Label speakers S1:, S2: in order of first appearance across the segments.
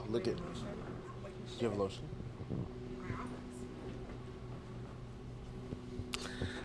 S1: Look at. Do you have lotion?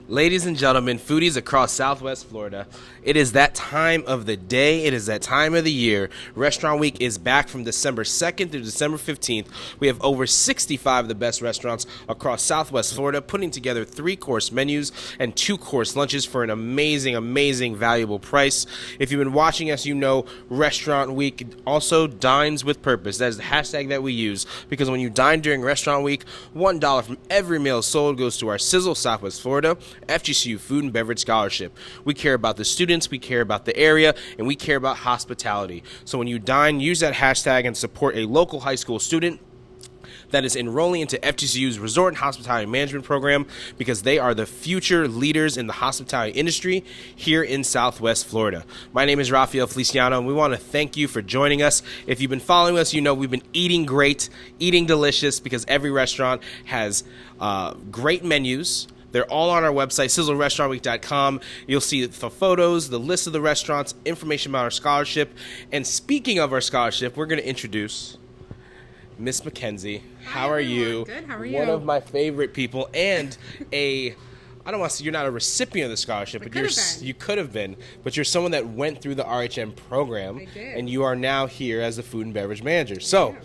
S1: Ladies and gentlemen, foodies across Southwest Florida, it is that time of the day. It is that time of the year. Restaurant Week is back from December 2nd through December 15th. We have over 65 of the best restaurants across Southwest Florida putting together 3-course menus and 2-course lunches for an amazing, amazing, valuable price. If you've been watching us, you know Restaurant Week also dines with purpose. That is the hashtag that we use because when you dine during Restaurant Week, $1 from every meal sold goes to our Sizzle Southwest Florida FGCU Food and Beverage Scholarship. We care about the students, we care about the area, and we care about hospitality. So when you dine, use that hashtag and support a local high school student that is enrolling into FGCU's Resort and Hospitality Management Program because they are the future leaders in the hospitality industry here in Southwest Florida. My name is Rafael Feliciano, and we want to thank you for joining us. If you've been following us, you know we've been eating great, eating delicious because every restaurant has great menus. They're all on our website, sizzlerestaurantweek.com. You'll see the photos, the list of the restaurants, information about our scholarship. And speaking of our scholarship, we're going to introduce Miss Mackenzie. How are you?
S2: Good. How are you?
S1: One of my favorite people and I don't want to say you're not a recipient of the scholarship, but you could have been, but you're someone that went through the RHM program.
S2: I did.
S1: And you are now here as the food and beverage manager. So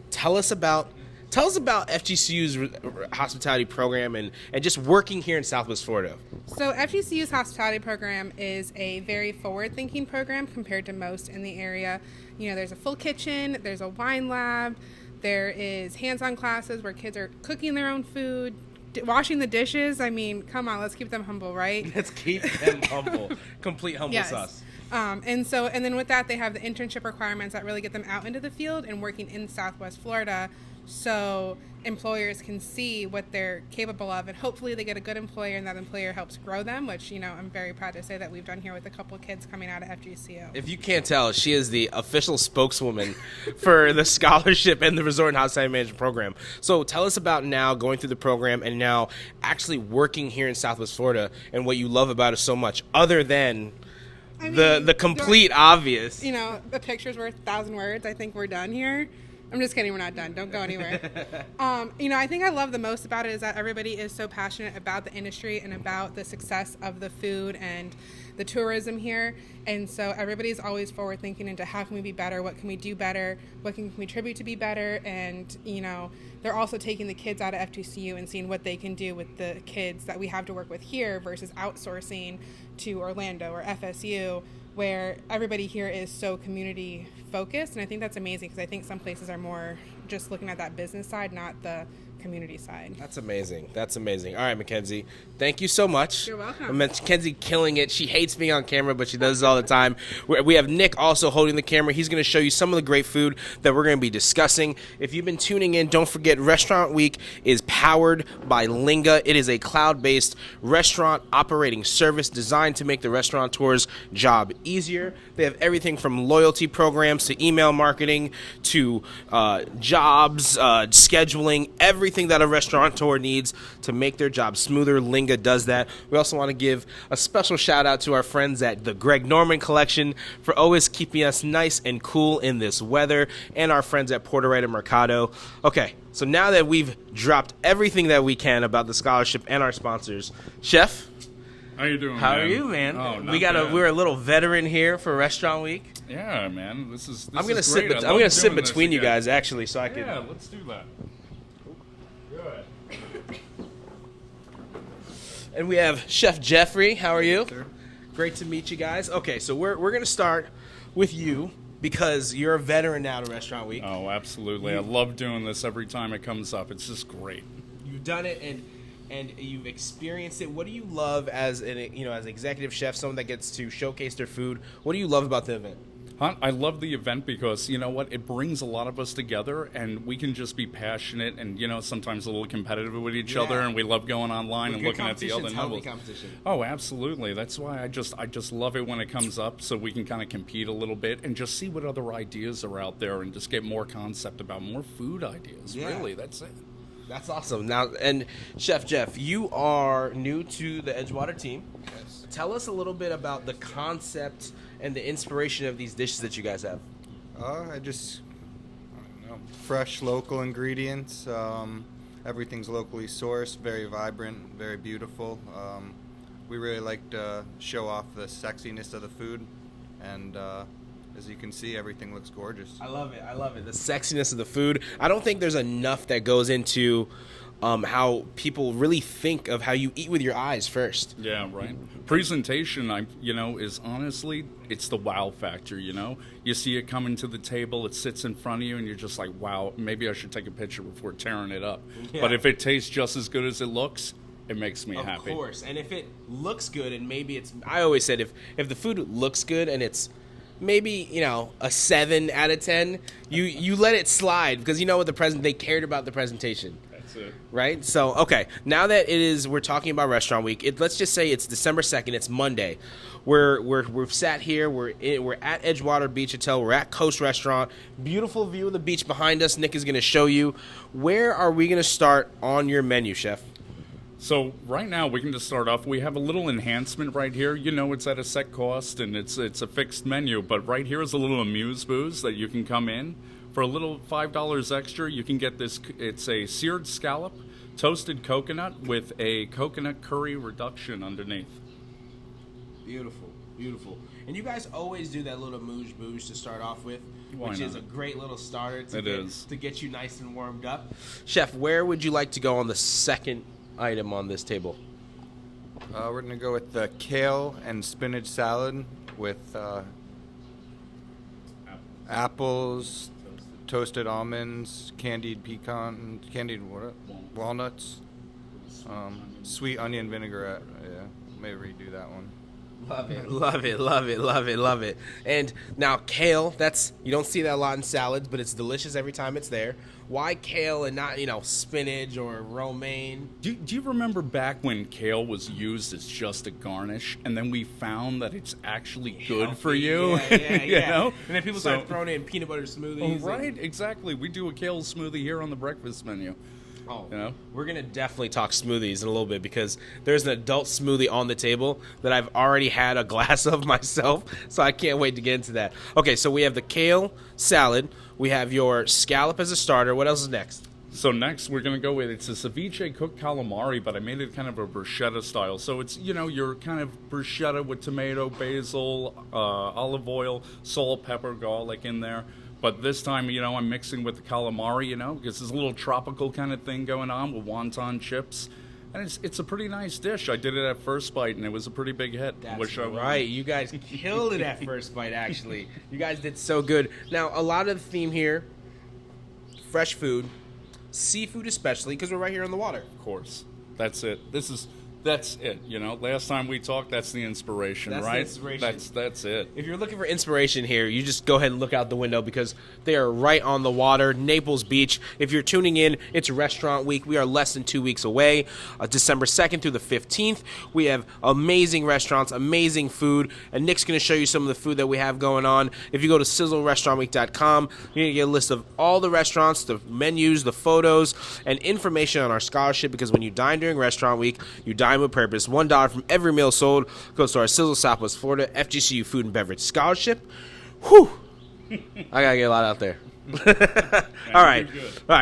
S1: tell us about FGCU's hospitality program and just working here in Southwest Florida.
S2: So FGCU's hospitality program is a very forward-thinking program compared to most in the area. You know, there's a full kitchen, there's a wine lab, there is hands-on classes where kids are cooking their own food, washing the dishes. I mean, come on, let's keep them humble, right?
S1: Let's keep them humble. Complete humble sauce.
S2: And then with that, they have the internship requirements that really get them out into the field and working in Southwest Florida, so employers can see what they're capable of, and hopefully they get a good employer, and that employer helps grow them, which, you know, I'm very proud to say that we've done here with a couple of kids coming out of FGCU.
S1: If you can't tell, she is the official spokeswoman for the scholarship and the Resort and Hospitality Management Program. So tell us about now going through the program and now actually working here in Southwest Florida and what you love about it so much, other than the complete obvious.
S2: You know, the picture's worth 1,000 words. I think we're done here. I'm just kidding. We're not done. Don't go anywhere. You know, I think I love the most about it is that everybody is so passionate about the industry and about the success of the food and the tourism here. And so everybody's always forward thinking into how can we be better? What can we do better? What can we contribute to be better? And, you know, they're also taking the kids out of FGCU and seeing what they can do with the kids that we have to work with here versus outsourcing to Orlando or FSU, where everybody here is so community focused. And I think that's amazing because I think some places are more just looking at that business side, not the community side.
S1: That's amazing. That's amazing. All right, Mackenzie, thank you so much.
S2: You're welcome.
S1: Mackenzie killing it. She hates being on camera, but she does it all the time. We have Nick also holding the camera. He's going to show you some of the great food that we're going to be discussing. If you've been tuning in, don't forget Restaurant Week is powered by Linga. It is a cloud-based restaurant operating service designed to make the restaurateur's job easier. They have everything from loyalty programs to email marketing to jobs, scheduling, everything that a restaurateur needs to make their job smoother. Linga does that. We also want to give a special shout out to our friends at the Greg Norman Collection for always keeping us nice and cool in this weather, and our friends at Puerto Rico Mercado. Okay, so now that we've dropped everything that we can about the scholarship and our sponsors, Chef,
S3: how you doing?
S1: How
S3: man?
S1: are you, man?
S3: Oh,
S1: We're a little veteran here for Restaurant Week.
S3: Yeah, man. This is.
S1: I'm gonna
S3: great.
S1: sit. I'm gonna sit between you guys, actually, so I can.
S3: Yeah, let's do that. Good.
S1: And we have Chef Jeffrey. How are you?
S3: Sir.
S1: Great to meet you guys. Okay, so we're gonna start with you because you're a veteran now to Restaurant Week.
S3: Oh, absolutely. I love doing this every time it comes up. It's just great.
S1: You've done it and you've experienced it. What do you love as an executive chef, someone that gets to showcase their food? What do you love about the event?
S3: I love the event because, you know what, it brings a lot of us together and we can just be passionate and, you know, sometimes a little competitive with each other, and we love going online and looking at the other levels. Oh, absolutely. That's why I just love it when it comes up so we can kind of compete a little bit and just see what other ideas are out there and just get more concept about more food ideas. Yeah. Really, that's it.
S1: That's awesome. Now, and Chef Jeff, you are new to the Edgewater team.
S4: Yes.
S1: Tell us a little bit about the concept and the inspiration of these dishes that you guys have.
S4: I don't know. fresh local ingredients. Everything's locally sourced, very vibrant, very beautiful. We really like to show off the sexiness of the food, and as you can see, everything looks gorgeous.
S1: I love it. I love it. The sexiness of the food. I don't think there's enough that goes into how people really think of how you eat with your eyes first.
S3: Yeah, right. Presentation, is honestly, it's the wow factor, You see it coming to the table, it sits in front of you, and you're just like, wow, maybe I should take a picture before tearing it up. Yeah. But if it tastes just as good as it looks, it makes me happy. Of
S1: course. And if it looks good, and maybe it's, I always said, if the food looks good and it's maybe, a 7 out of 10, you let it slide, because they cared about the presentation.
S3: It.
S1: Right? So, okay, now that we're talking about Restaurant Week, let's just say it's December 2nd, it's Monday. We've sat here, we're at Edgewater Beach Hotel, we're at Coast Restaurant, beautiful view of the beach behind us. Nick is going to show you. Where are we going to start on your menu, Chef?
S3: So right now we can just start off. We have a little enhancement right here. It's at a set cost and it's a fixed menu, but right here is a little amuse-bouche that you can come in. For a little $5 extra, you can get this. It's a seared scallop, toasted coconut with a coconut curry reduction underneath.
S1: Beautiful, beautiful. And you guys always do that little amuse-bouche to start off with, which is a great little starter to get you nice and warmed up. Chef, where would you like to go on the second item on this table?
S4: We're going to go with the kale and spinach salad with apples, toasted almonds, candied walnuts, sweet onion vinaigrette. Yeah, maybe redo that one.
S1: Love it, love it, love it, love it, love it. And now kale, you don't see that a lot in salads, but it's delicious every time it's there. Why kale and not, spinach or romaine?
S3: Do you remember back when kale was used as just a garnish, and then we found that it's actually good for you?
S1: Yeah. And then people start throwing it in peanut butter smoothies.
S3: Oh, right, exactly. We do a kale smoothie here on the breakfast menu.
S1: Oh, we're going to definitely talk smoothies in a little bit, because there's an adult smoothie on the table that I've already had a glass of myself, so I can't wait to get into that. Okay, so we have the kale salad. We have your scallop as a starter. What else is next?
S3: So next we're going to go with, it's a ceviche cooked calamari, but I made it kind of a bruschetta style. So it's, your kind of bruschetta with tomato, basil, olive oil, salt, pepper, garlic in there. But this time, I'm mixing with the calamari, because there's a little tropical kind of thing going on with wonton chips. And it's a pretty nice dish. I did it at First Bite, and it was a pretty big hit.
S1: That's right. You guys killed it at First Bite, actually. You guys did so good. Now, a lot of the theme here, fresh food, seafood especially, because we're right here on the water.
S3: Of course. That's it. That's it. Last time we talked, that's the inspiration, right?
S1: That's the inspiration.
S3: That's it.
S1: If you're looking for inspiration here, you just go ahead and look out the window, because they are right on the water, Naples Beach. If you're tuning in, it's Restaurant Week. We are less than 2 weeks away, December 2nd through the 15th. We have amazing restaurants, amazing food, and Nick's going to show you some of the food that we have going on. If you go to sizzlerestaurantweek.com, you're going to get a list of all the restaurants, the menus, the photos, and information on our scholarship, because when you dine during Restaurant Week, you dine with purpose. $1 from every meal sold goes to our Sizzle Southwest Florida FGCU Food and Beverage Scholarship. Whew! I gotta get a lot out there. All right.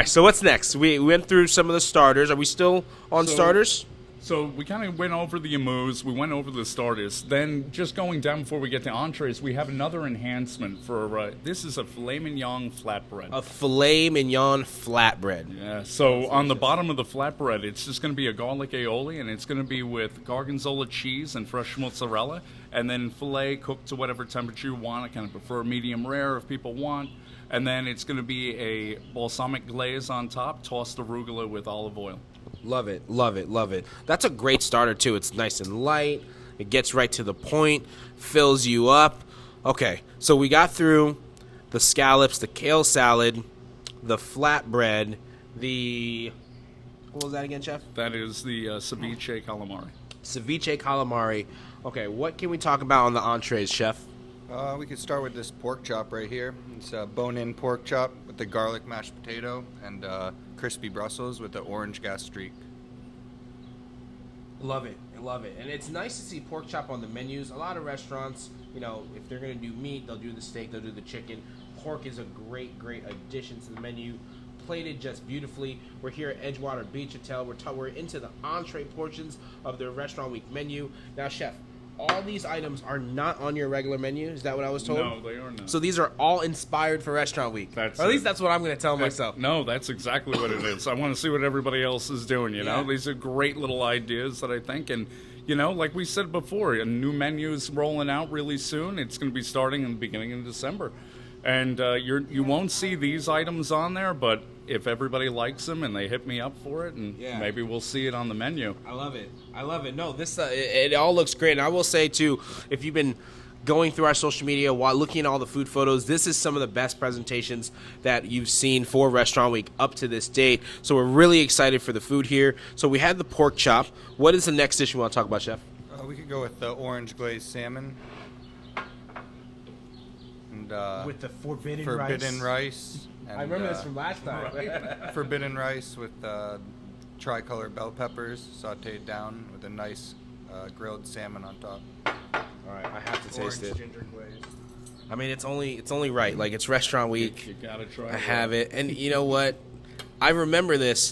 S1: So what's next? We went through some of the starters. Are we still on starters?
S3: So we kind of went over the amuse, we went over the starters. Then just going down before we get to entrees, we have another enhancement for, this is a filet mignon flatbread.
S1: A filet mignon flatbread.
S3: Yeah, so on the bottom of the flatbread, it's just going to be a garlic aioli, and it's going to be with gorgonzola cheese and fresh mozzarella, and then filet cooked to whatever temperature you want. I kind of prefer medium rare if people want. And then it's going to be a balsamic glaze on top, tossed arugula with olive oil.
S1: Love it, love it, love it. That's a great starter, too. It's nice and light. It gets right to the point, fills you up. Okay, so we got through the scallops, the kale salad, the flatbread, what was that again, Chef?
S3: That is the ceviche calamari.
S1: Ceviche calamari. Okay, what can we talk about on the entrees, Chef?
S4: We could start with this pork chop right here. It's a bone-in pork chop with the garlic mashed potato and crispy Brussels with the orange gastrique.
S1: Love it. I love it. And it's nice to see pork chop on the menus. A lot of restaurants, if they're going to do meat, they'll do the steak, they'll do the chicken. pork is a great addition to the menu. Plated just beautifully. We're here at Edgewater Beach Hotel. We're into the entree portions of the Restaurant Week menu. Now, Chef, all these items are not on your regular menu. Is that what I was told?
S3: No, they are not.
S1: So these are all inspired for Restaurant Week. Or at least that's what I'm going to tell myself.
S3: No, that's exactly what it is. I want to see what everybody else is doing, you know? These are great little ideas that I think, and, you know, like we said before, a new menu is rolling out really soon. It's going to be starting in the beginning of December. And you won't see these items on there, but if everybody likes them and they hit me up for it, and maybe we'll see it on the menu.
S1: I love it. No, this it all looks great. And I will say, too, if you've been going through our social media while looking at all the food photos, this is some of the best presentations that you've seen for Restaurant Week up to this date. So we're really excited for the food here. So we had the pork chop. What is the next dish we want to talk about, Chef?
S4: We could go with the orange glazed salmon.
S1: With the forbidden
S4: rice. And,
S1: I remember this from last time.
S4: Forbidden rice with tricolor bell peppers sauteed down with a nice grilled salmon on top.
S1: All right, I have to taste it.
S4: Ginger glaze.
S1: I mean, it's only right. Like, it's Restaurant Week.
S3: You gotta try it.
S1: I have it, and you know what? I remember this.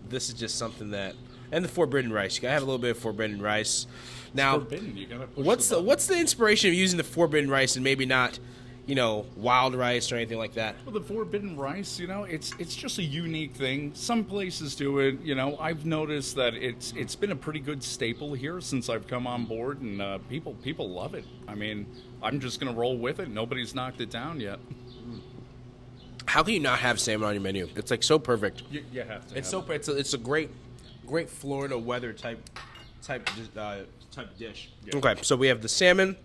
S1: This is just something that, and the forbidden rice. You gotta have a little bit of forbidden rice. Now,
S3: you gotta push
S1: what's the inspiration of using the forbidden rice and maybe not, you know, wild rice or anything like that?
S3: Well, the forbidden rice, you know, it's just a unique thing. Some places do it. You know, I've noticed that it's been a pretty good staple here since I've come on board, and people love it. I mean, I'm just gonna roll with it. Nobody's knocked it down yet.
S1: How can you not have salmon on your menu? It's like so perfect.
S3: You have to.
S1: It's a great Florida weather type dish. Yeah. Okay, so we have the salmon,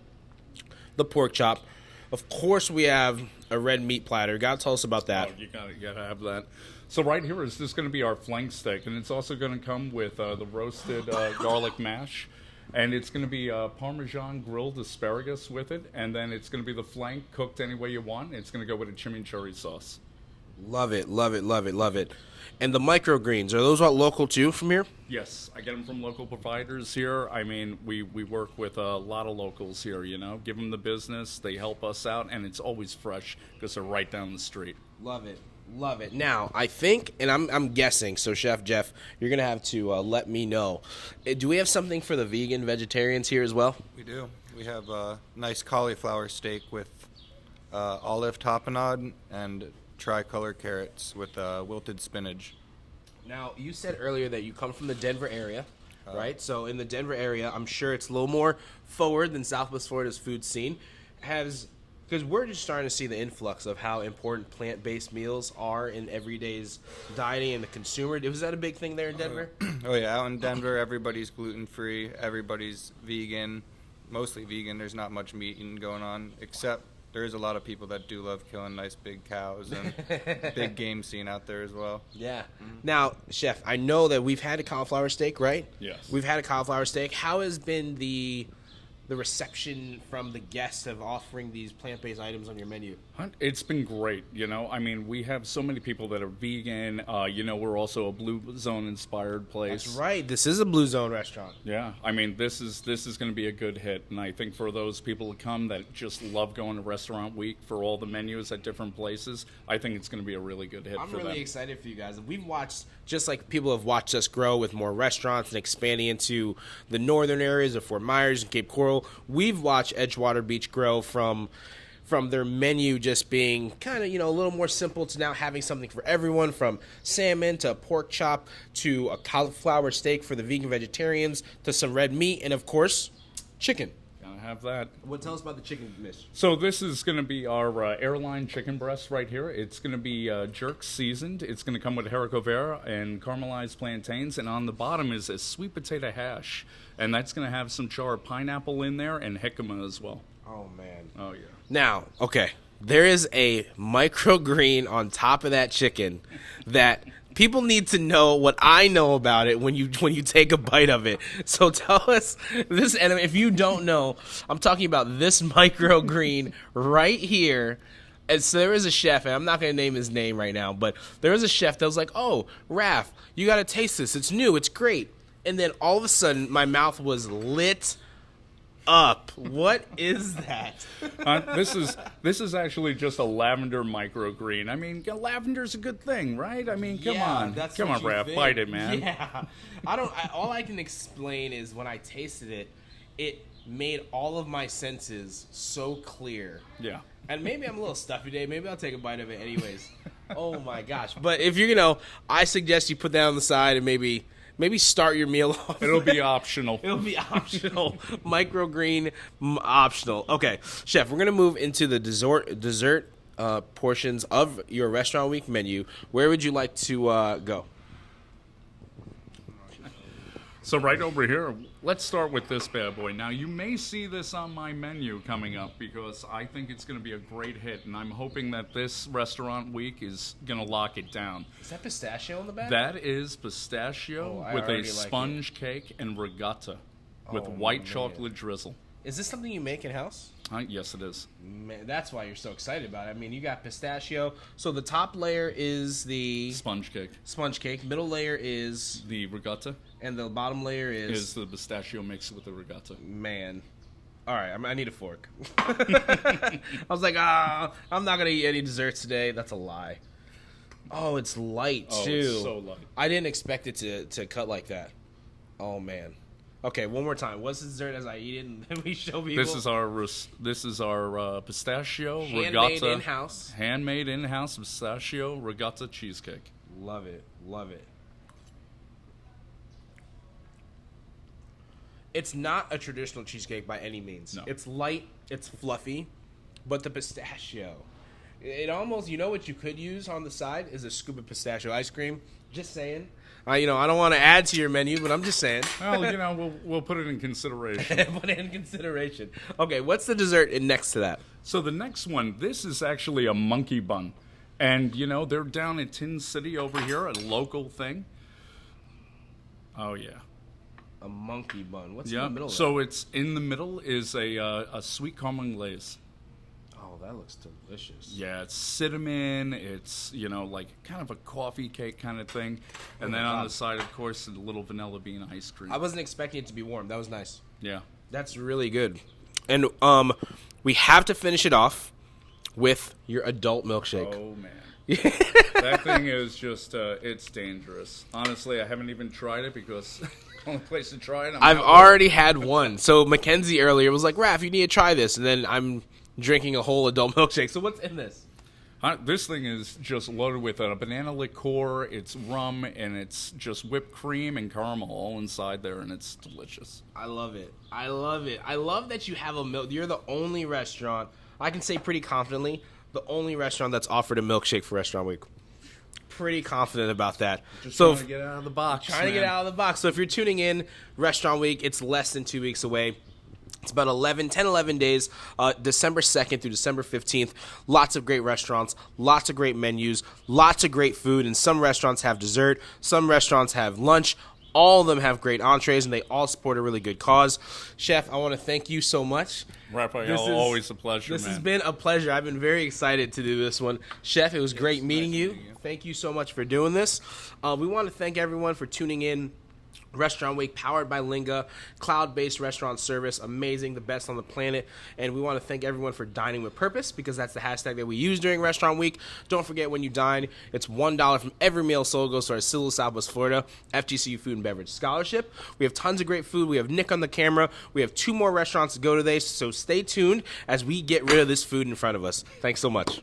S1: the pork chop. Of course, we have a red meat platter. Gotta tell us about that.
S3: Oh, you gotta have that. So right here is just going to be our flank steak, and it's also going to come with the roasted garlic mash, and it's going to be Parmesan grilled asparagus with it, and then it's going to be the flank cooked any way you want. It's going to go with a chimichurri sauce.
S1: Love it. And the microgreens, are those all local too from here?
S3: Yes, I get them from local providers here. I mean, we work with a lot of locals here, you know. Give them the business, they help us out, and it's always fresh because they're right down the street.
S1: Love it. Now, I think, and I'm guessing, so Chef Jeff, you're going to have to let me know. Do we have something for the vegan vegetarians here as well?
S4: We do. We have a nice cauliflower steak with olive tapenade and tricolor carrots with wilted spinach.
S1: Now, you said earlier that you come from the Denver area, right? So in the Denver area, I'm sure it's a little more forward than Southwest Florida's food scene. Because we're just starting to see the influx of how important plant-based meals are in everyday's dieting and the consumer. Was that a big thing there in Denver?
S4: Oh, yeah. Out in Denver, everybody's gluten-free. Everybody's vegan, mostly vegan. There's not much meat eating going on, except there's a lot of people that do love killing nice big cows and big game scene out there as well.
S1: Yeah. Mm-hmm. Now, Chef, I know that we've had a cauliflower steak, right?
S3: Yes.
S1: We've had a cauliflower steak. How has been the reception from the guests of offering these plant-based items on your menu?
S3: It's been great, you know. I mean, we have so many people that are vegan. You know, we're also a Blue Zone inspired place.
S1: That's right. This is a Blue Zone restaurant.
S3: Yeah. I mean, this is going to be a good hit, and I think for those people to come that just love going to Restaurant Week for all the menus at different places, I think it's going to be a really good hit for them.
S1: I'm really excited for you guys. We've watched, just like people have watched us grow with more restaurants and expanding into the northern areas of Fort Myers and Cape Coral. We've watched Edgewater Beach grow from their menu just being kind of, you know, a little more simple to now having something for everyone, from salmon to a pork chop to a cauliflower steak for the vegan vegetarians to some red meat and, of course, chicken.
S3: Gotta have that.
S1: Tell us about the chicken dish.
S3: So this is going to be our Airline chicken breast right here. It's going to be jerk seasoned. It's going to come with haricot vert and caramelized plantains, and on the bottom is a sweet potato hash, and that's going to have some charred pineapple in there and jicama as well.
S1: Oh, man.
S3: Oh, yeah.
S1: Now, okay, there is a microgreen on top of that chicken that people need to know what I know about it when you take a bite of it. So tell us this, and if you don't know, I'm talking about this microgreen right here. And so there is a chef, and I'm not going to name his name right now, but there is a chef that was like, "Oh, Raph, you got to taste this. It's new. It's great." And then all of a sudden, my mouth was lit up. What is that?
S3: This is actually just a lavender microgreen. I mean, lavender's a good thing, right? I mean, come on, Raph, bite it, man.
S1: Yeah, all I can explain is when I tasted it, it made all of my senses so clear.
S3: Yeah.
S1: And maybe I'm a little stuffy today. Maybe I'll take a bite of it anyways. Oh my gosh! But if you're I suggest you put that on the side and maybe start your meal off.
S3: It'll be optional.
S1: It'll be optional. Microgreen optional. Okay, Chef, we're gonna move into the dessert portions of your restaurant week menu. Where would you like to go?
S3: So right over here, let's start with this bad boy. Now, you may see this on my menu coming up because I think it's going to be a great hit, and I'm hoping that this restaurant week is going to lock it down.
S1: Is that pistachio in the back?
S3: That is pistachio with a sponge cake and regatta with white chocolate drizzle.
S1: Is this something you make in-house?
S3: Yes, it is.
S1: Man, that's why you're so excited about it. I mean, you got pistachio. So the top layer is the...
S3: Sponge cake.
S1: Middle layer is...
S3: the regatta.
S1: And the bottom layer
S3: is the pistachio mixed with the regatta.
S1: Man. All right, I need a fork. I was like, I'm not going to eat any desserts today. That's a lie. Oh, it's light, too.
S3: It's so light.
S1: I didn't expect it to cut like that. Oh, man. Okay, one more time. What's the dessert as I eat it, and then we show people?
S3: This is our pistachio
S1: handmade
S3: regatta.
S1: in-house.
S3: Handmade in-house pistachio regatta cheesecake.
S1: Love it. Love it. It's not a traditional cheesecake by any means.
S3: No.
S1: It's light, it's fluffy, but the pistachio, it almost, what you could use on the side is a scoop of pistachio ice cream. Just saying. I don't want to add to your menu, but I'm just saying.
S3: Well, we'll put it in consideration.
S1: Put it in consideration. Okay, what's the dessert next to that?
S3: So the next one, this is actually a monkey bun. And, they're down in Tin City over here, a local thing. Oh, yeah.
S1: A monkey bun. What's in the middle of
S3: so it's in the middle is a sweet caramel glaze.
S1: Oh, that looks delicious.
S3: Yeah, it's cinnamon. It's, like kind of a coffee cake kind of thing. And then on the side, of course, a little vanilla bean ice cream.
S1: I wasn't expecting it to be warm. That was nice.
S3: Yeah.
S1: That's really good. And we have to finish it off with your adult milkshake.
S3: Oh, man. That thing is just, it's dangerous. Honestly, I haven't even tried it because... only place to try it.
S1: I've already had one. So Mackenzie earlier was like, Raph, you need to try this. And then I'm drinking a whole adult milkshake. So what's in this?
S3: This thing is just loaded with a banana liqueur, it's rum, and it's just whipped cream and caramel all inside there, and it's delicious.
S1: I love it. I love it. I love that you have a milk. You're the only restaurant, I can say pretty confidently, the only restaurant that's offered a milkshake for Restaurant Week. Pretty confident about that.
S3: Just trying to get out of the box.
S1: To get out of the box. So if you're tuning in, Restaurant Week, it's less than 2 weeks away. It's about 11 days, December 2nd through December 15th. Lots of great restaurants, lots of great menus, lots of great food, and some restaurants have dessert, some restaurants have lunch. All of them have great entrees, and they all support a really good cause. Chef, I want to thank you so much.
S3: Raphael, always a pleasure,
S1: This has been a pleasure. I've been very excited to do this one. Chef, it was great meeting you. Thank you so much for doing this. We want to thank everyone for tuning in. Restaurant Week, powered by Linga, cloud-based restaurant service, amazing, the best on the planet. And we want to thank everyone for dining with purpose, because that's the hashtag that we use during Restaurant Week. Don't forget, when you dine, it's $1 from every meal sold goes to our Sizzle Southwest Florida FGCU Food and Beverage Scholarship. We have tons of great food. We have Nick on the camera. We have 2 more restaurants to go today, so stay tuned as we get rid of this food in front of us. Thanks so much.